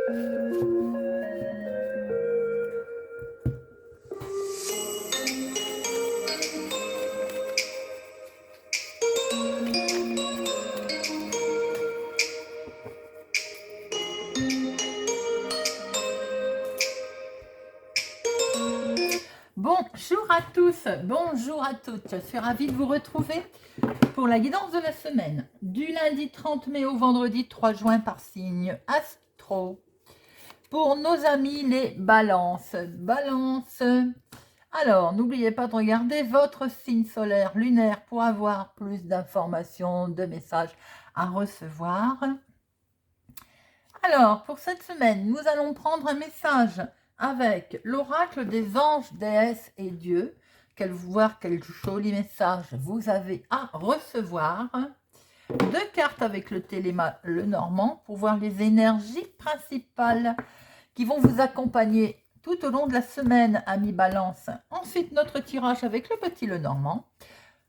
Bonjour à tous, bonjour à toutes, je suis ravie de vous retrouver pour la guidance de la semaine, du lundi 30 mai au vendredi 3 juin par signe astro. Pour nos amis les balances, alors n'oubliez pas de regarder votre signe solaire lunaire pour avoir plus d'informations, de messages à recevoir. Alors, pour cette semaine, nous allons prendre un message avec l'oracle des anges, déesses et dieux. Voir quel joli message vous avez à recevoir. 2 cartes avec le téléma le normand pour voir les énergies principales qui vont vous accompagner tout au long de la semaine, amis balance. Ensuite, notre tirage avec le petit le normand.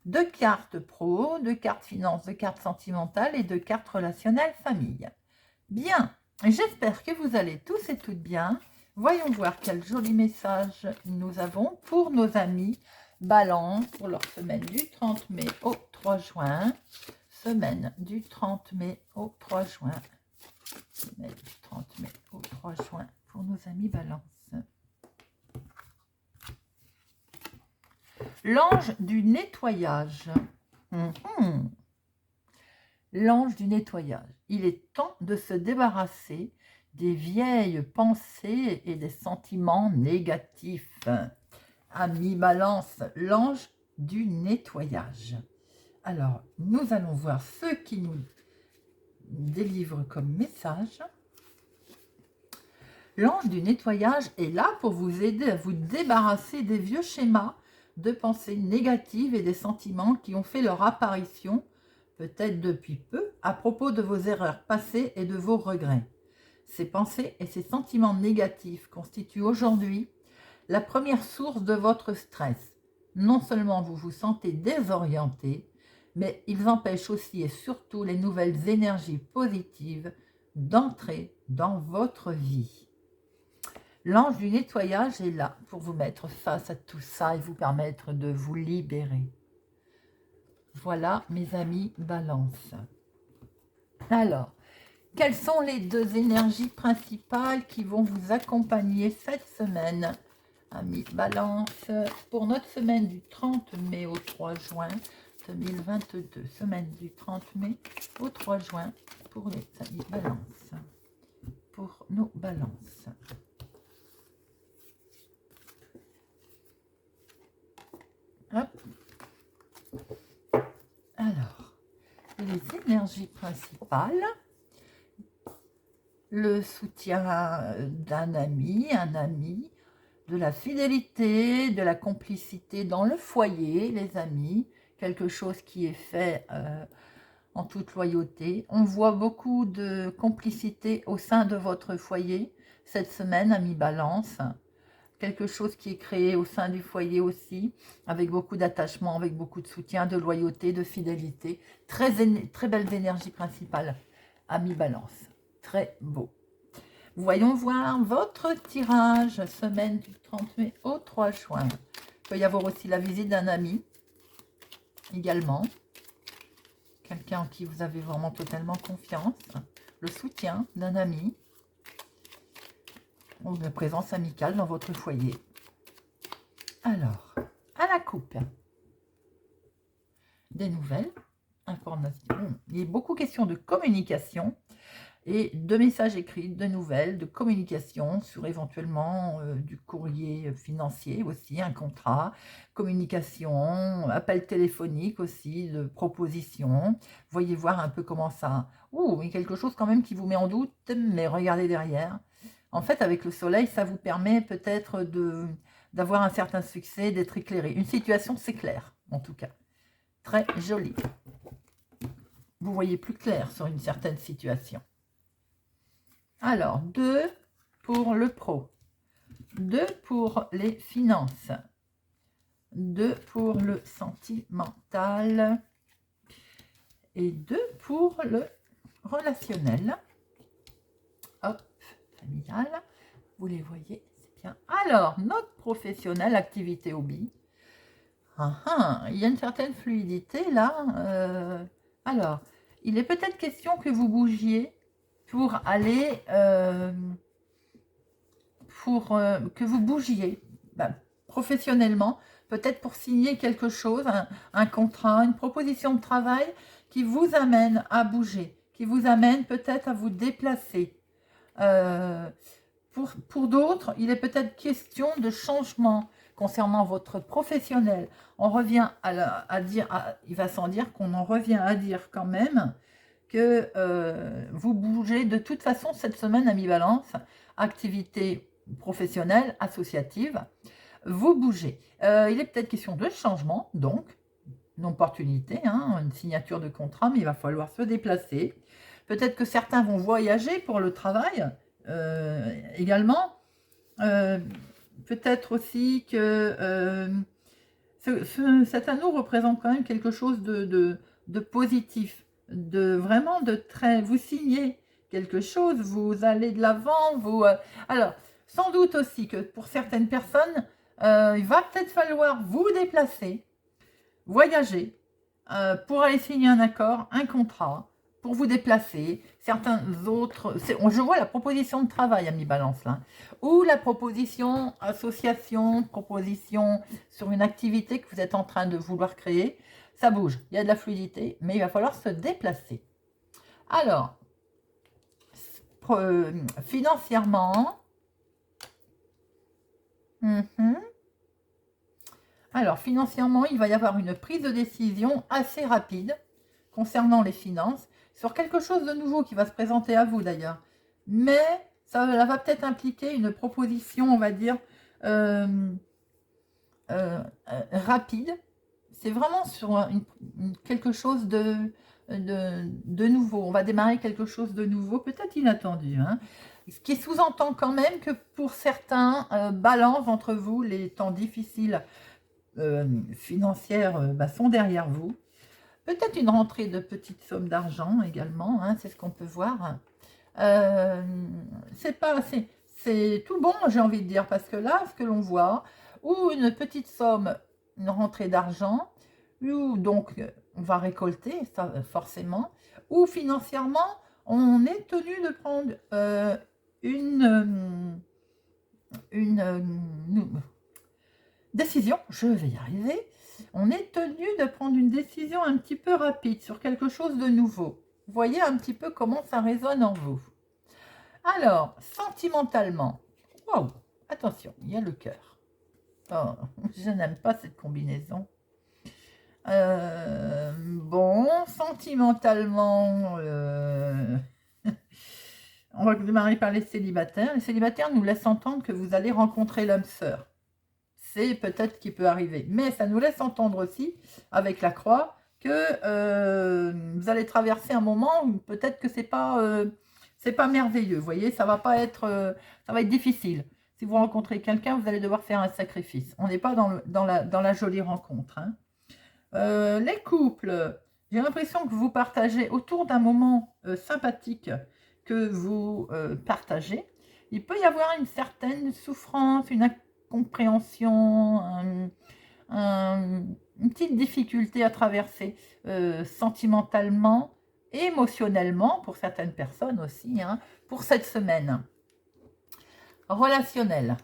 2 cartes pro, 2 cartes finance, 2 cartes sentimentales et 2 cartes relationnelles famille. Bien, j'espère que vous allez tous et toutes bien. Voyons voir quel joli message nous avons pour nos amis Balance pour leur semaine du 30 mai au 3 juin. Semaine du 30 mai au 3 juin. Semaine du 30 mai au 3 juin pour nos amis Balance. L'ange du nettoyage. L'ange du nettoyage. Il est temps de se débarrasser des vieilles pensées et des sentiments négatifs. Ami Balance, l'ange du nettoyage. Alors, nous allons voir ce qui nous délivre comme message. L'ange du nettoyage est là pour vous aider à vous débarrasser des vieux schémas de pensées négatives et des sentiments qui ont fait leur apparition, peut-être depuis peu, à propos de vos erreurs passées et de vos regrets. Ces pensées et ces sentiments négatifs constituent aujourd'hui la première source de votre stress. Non seulement vous vous sentez désorienté, mais ils empêchent aussi et surtout les nouvelles énergies positives d'entrer dans votre vie. L'ange du nettoyage est là pour vous mettre face à tout ça et vous permettre de vous libérer. Voilà, mes amis Balance. Alors, quelles sont les 2 énergies principales qui vont vous accompagner cette semaine, amis Balance, pour notre semaine du 30 mai au 3 juin 2022. Semaine du 30 mai au 3 juin pour les amis Balance. Pour nos balances. Hop. Alors, les énergies principales, le soutien d'un ami, de la fidélité, de la complicité dans le foyer, les amis, quelque chose qui est fait en toute loyauté. On voit beaucoup de complicité au sein de votre foyer cette semaine, amis Balance. Quelque chose qui est créé au sein du foyer aussi, avec beaucoup d'attachement, avec beaucoup de soutien, de loyauté, de fidélité. Très belles énergies principales, amis Balance. Très beau. Voyons voir votre tirage, semaine du 30 mai au 3 juin. Il peut y avoir aussi la visite d'un ami, également. Quelqu'un en qui vous avez vraiment totalement confiance. Le soutien d'un ami. Ou une présence amicale dans votre foyer. Alors, à la coupe. Des nouvelles, informations. Il y a beaucoup question de communication et de messages écrits, de nouvelles, de communication sur éventuellement du courrier financier aussi, un contrat, communication, appel téléphonique aussi, de propositions. Voyez voir un peu comment ça... mais quelque chose quand même qui vous met en doute, mais regardez derrière. En fait, avec le soleil, ça vous permet peut-être d'avoir un certain succès, d'être éclairé. Une situation s'éclaire, en tout cas. Très joli. Vous voyez plus clair sur une certaine situation. Alors, 2 pour le pro. 2 pour les finances. 2 pour le sentimental. Et 2 pour le relationnel. Hop. familiale. Vous les voyez, c'est bien. Alors, notre professionnel, activité hobby. Il y a une certaine fluidité là. Alors, il est peut-être question que vous bougiez pour aller... que vous bougiez professionnellement, peut-être pour signer quelque chose, un contrat, une proposition de travail qui vous amène à bouger, qui vous amène peut-être à vous déplacer. Pour d'autres, il est peut-être question de changement concernant votre professionnel. On revient à dire, il va sans dire qu'on en revient à dire quand même que vous bougez de toute façon cette semaine à mi-balance, activité professionnelle, associative, vous bougez. Il est peut-être question de changement, donc, une opportunité, une signature de contrat, mais il va falloir se déplacer. Peut-être que certains vont voyager pour le travail également. Peut-être aussi que cet anneau représente quand même quelque chose de positif, vraiment de très... Vous signez quelque chose, vous allez de l'avant, alors, sans doute aussi que pour certaines personnes, il va peut-être falloir vous déplacer, voyager, pour aller signer un accord, un contrat, pour vous déplacer. Certains autres, je vois la proposition de travail à mi-balance là, ou la proposition association, proposition sur une activité que vous êtes en train de vouloir créer. Ça bouge, il y a de la fluidité, mais il va falloir se déplacer. Alors, financièrement, alors, financièrement, il va y avoir une prise de décision assez rapide concernant les finances, sur quelque chose de nouveau qui va se présenter à vous d'ailleurs. Mais ça va peut-être impliquer une proposition, on va dire, rapide. C'est vraiment sur quelque chose de nouveau. On va démarrer quelque chose de nouveau, peut-être inattendu. Ce qui sous-entend quand même que pour certains, balance entre vous, les temps difficiles financières sont derrière vous. Peut-être une rentrée de petites sommes d'argent également, c'est ce qu'on peut voir. C'est tout bon, j'ai envie de dire, parce que là, ce que l'on voit, ou une petite somme, une rentrée d'argent, ou donc on va récolter, ça, forcément, ou financièrement, on est tenu de prendre une décision, je vais y arriver. On est tenu de prendre une décision un petit peu rapide sur quelque chose de nouveau. Vous voyez un petit peu comment ça résonne en vous. Alors, sentimentalement, wow, attention, il y a le cœur. Oh, je n'aime pas cette combinaison. Bon, sentimentalement, on va démarrer par les célibataires. Les célibataires nous laissent entendre que vous allez rencontrer l'âme sœur. C'est peut-être qui peut arriver. Mais ça nous laisse entendre aussi, avec la croix, que vous allez traverser un moment où peut-être que c'est pas merveilleux. Vous voyez, ça va être difficile. Si vous rencontrez quelqu'un, vous allez devoir faire un sacrifice. On n'est pas dans la jolie rencontre. Les couples, j'ai l'impression que vous partagez autour d'un moment sympathique que vous partagez. Il peut y avoir une certaine souffrance, une incompréhension, une petite difficulté à traverser sentimentalement, émotionnellement, pour certaines personnes aussi, pour cette semaine. Relationnel.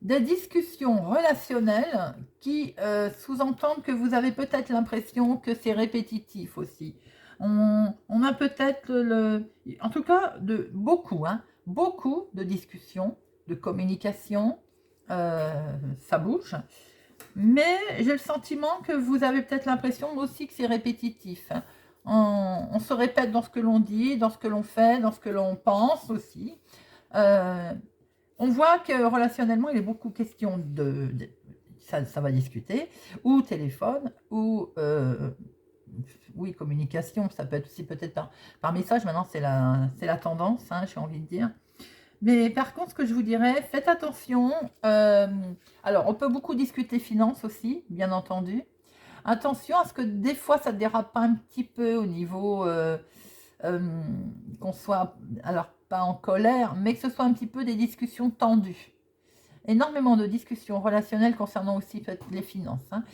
Des discussions relationnelles qui sous-entendent que vous avez peut-être l'impression que c'est répétitif aussi. On a peut-être en tout cas beaucoup de discussions, de communication, ça bouge. Mais j'ai le sentiment que vous avez peut-être l'impression aussi que c'est répétitif. On se répète dans ce que l'on dit, dans ce que l'on fait, dans ce que l'on pense aussi. On voit que relationnellement, il est beaucoup question ça va discuter, ou téléphone, ou oui, communication, ça peut être aussi peut-être par message. Maintenant, c'est la tendance, j'ai envie de dire. Mais par contre, ce que je vous dirais, faites attention. Alors, on peut beaucoup discuter finances aussi, bien entendu. Attention à ce que des fois, ça ne dérape pas un petit peu au niveau qu'on soit, alors pas en colère, mais que ce soit un petit peu des discussions tendues. Énormément de discussions relationnelles concernant aussi les finances. Hein.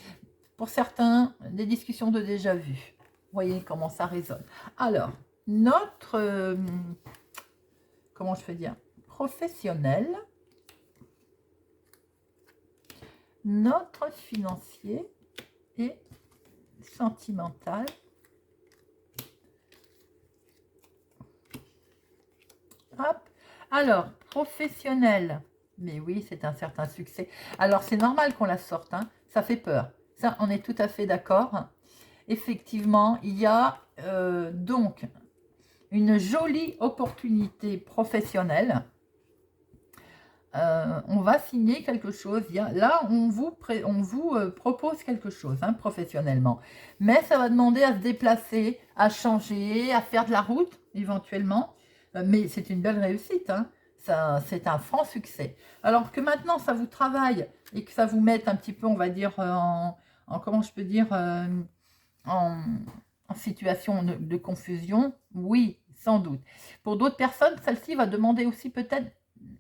Pour certains, des discussions de déjà vu. Vous voyez comment ça résonne. Alors, notre, comment je peux dire, professionnel, notre financier et sentimental. Hop. Alors, professionnel. Mais oui, c'est un certain succès. Alors, c'est normal qu'on la sorte. Hein. Ça fait peur. Ça, on est tout à fait d'accord. Effectivement, il y a donc une jolie opportunité professionnelle. On va signer quelque chose. Là, on vous propose quelque chose hein, professionnellement. Mais ça va demander à se déplacer, à changer, à faire de la route éventuellement. Mais c'est une belle réussite. Hein. C'est un franc succès. Alors que maintenant, ça vous travaille et que ça vous mette un petit peu, on va dire, comment je peux dire, en situation de confusion, oui, sans doute. Pour d'autres personnes, celle-ci va demander aussi peut-être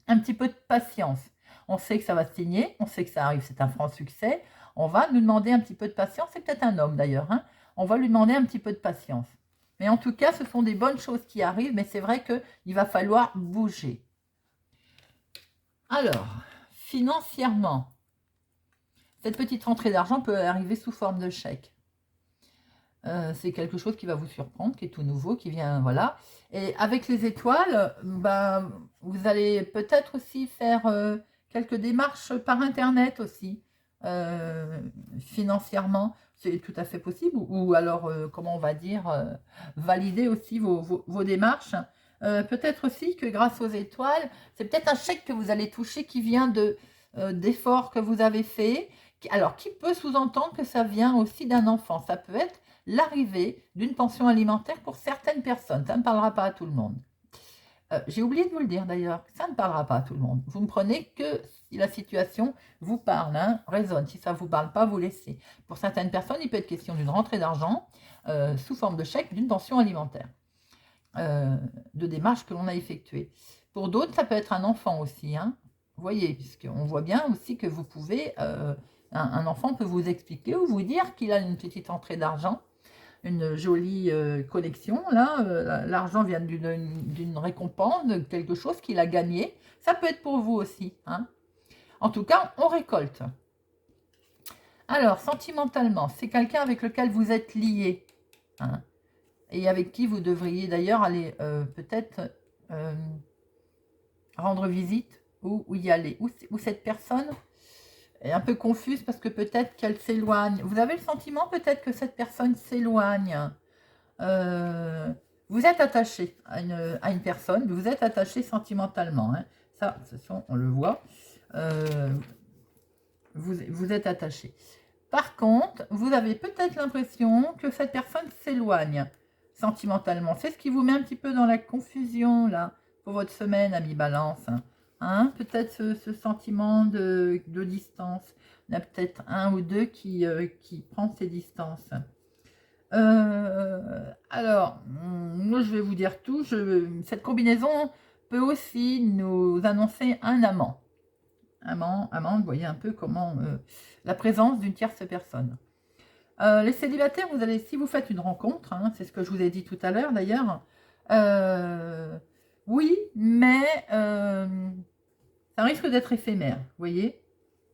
un petit peu de patience. On sait que ça va se signer, on sait que ça arrive, c'est un franc succès. On va nous demander un petit peu de patience, c'est peut-être un homme d'ailleurs. Hein. On va lui demander un petit peu de patience. Mais en tout cas, ce sont des bonnes choses qui arrivent, mais c'est vrai qu'il va falloir bouger. Alors, financièrement, cette petite rentrée d'argent peut arriver sous forme de chèque. C'est quelque chose qui va vous surprendre, qui est tout nouveau, qui vient, voilà. Et avec les étoiles, ben, vous allez peut-être aussi faire quelques démarches par Internet aussi, financièrement. C'est tout à fait possible. Ou alors, comment on va dire, valider aussi vos démarches. Peut-être aussi que grâce aux étoiles, c'est peut-être un chèque que vous allez toucher qui vient d'efforts que vous avez fait. Alors, qui peut sous-entendre que ça vient aussi d'un enfant? Ça peut être l'arrivée d'une pension alimentaire pour certaines personnes. Ça ne parlera pas à tout le monde. J'ai oublié de vous le dire d'ailleurs, ça ne parlera pas à tout le monde. Vous ne prenez que si la situation vous parle, hein, résonne. Si ça ne vous parle pas, vous laissez. Pour certaines personnes, il peut être question d'une rentrée d'argent sous forme de chèque d'une pension alimentaire, de démarche que l'on a effectuée. Pour d'autres, ça peut être un enfant aussi. Hein. Vous voyez, puisqu'on voit bien aussi que vous pouvez... un enfant peut vous expliquer ou vous dire qu'il a une petite entrée d'argent, une jolie collection. Là, l'argent vient d'une récompense, de quelque chose qu'il a gagné. Ça peut être pour vous aussi. Hein. En tout cas, on récolte. Alors, sentimentalement, c'est quelqu'un avec lequel vous êtes lié. Hein, et avec qui vous devriez d'ailleurs aller peut-être rendre visite ou y aller. Ou cette personne est un peu confuse parce que peut-être qu'elle s'éloigne. Vous avez le sentiment peut-être que cette personne s'éloigne. Vous êtes attaché à une personne, vous êtes attaché sentimentalement. Hein. Ça, on le voit. Vous êtes attaché. Par contre, vous avez peut-être l'impression que cette personne s'éloigne sentimentalement. C'est ce qui vous met un petit peu dans la confusion là pour votre semaine, ami Balance. Hein, peut-être ce sentiment de distance. Il y en a peut-être un ou deux qui prend ces distances. Alors, moi je vais vous dire tout. Cette combinaison peut aussi nous annoncer un amant. Amant, vous voyez un peu comment la présence d'une tierce personne. Les célibataires, vous allez, si vous faites une rencontre, hein, c'est ce que je vous ai dit tout à l'heure d'ailleurs, oui, mais ça risque d'être éphémère, vous voyez.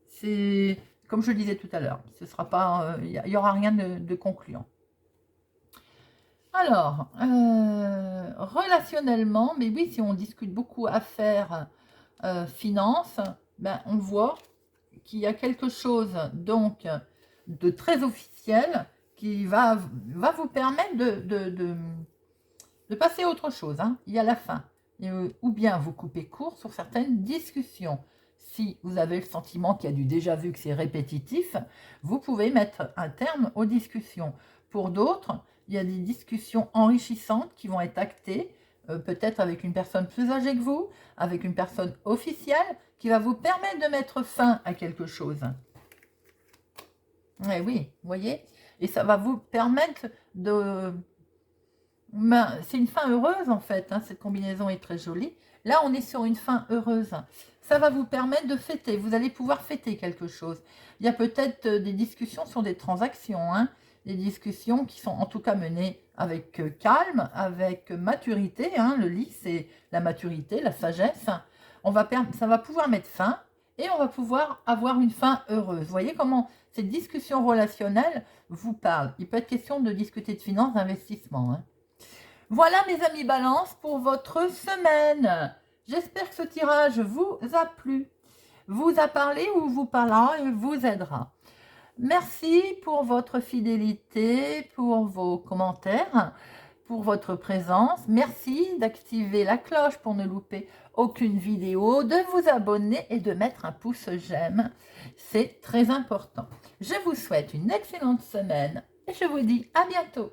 C'est comme je le disais tout à l'heure, ce sera pas, il n'y aura rien de concluant. Alors, relationnellement, mais oui, si on discute beaucoup affaires, finances, ben, on voit qu'il y a quelque chose donc de très officiel qui va vous permettre de passer à autre chose. Hein. Il y a la fin. Ou bien vous coupez court sur certaines discussions. Si vous avez le sentiment qu'il y a du déjà vu, que c'est répétitif, vous pouvez mettre un terme aux discussions. Pour d'autres, il y a des discussions enrichissantes qui vont être actées, peut-être avec une personne plus âgée que vous, avec une personne officielle, qui va vous permettre de mettre fin à quelque chose. Oui, vous voyez. Et ça va vous permettre Ben, c'est une fin heureuse en fait, hein, cette combinaison est très jolie. Là, on est sur une fin heureuse. Ça va vous permettre de fêter, vous allez pouvoir fêter quelque chose. Il y a peut-être des discussions sur des transactions, hein, des discussions qui sont en tout cas menées avec calme, avec maturité. Hein. Le lit, c'est la maturité, la sagesse. Ça va pouvoir mettre fin et on va pouvoir avoir une fin heureuse. Vous voyez comment cette discussion relationnelle vous parle. Il peut être question de discuter de finances, d'investissement. Hein. Voilà mes amis Balance pour votre semaine. J'espère que ce tirage vous a plu, vous a parlé ou vous parlera et vous aidera. Merci pour votre fidélité, pour vos commentaires, pour votre présence. Merci d'activer la cloche pour ne louper aucune vidéo, de vous abonner et de mettre un pouce j'aime. C'est très important. Je vous souhaite une excellente semaine et je vous dis à bientôt.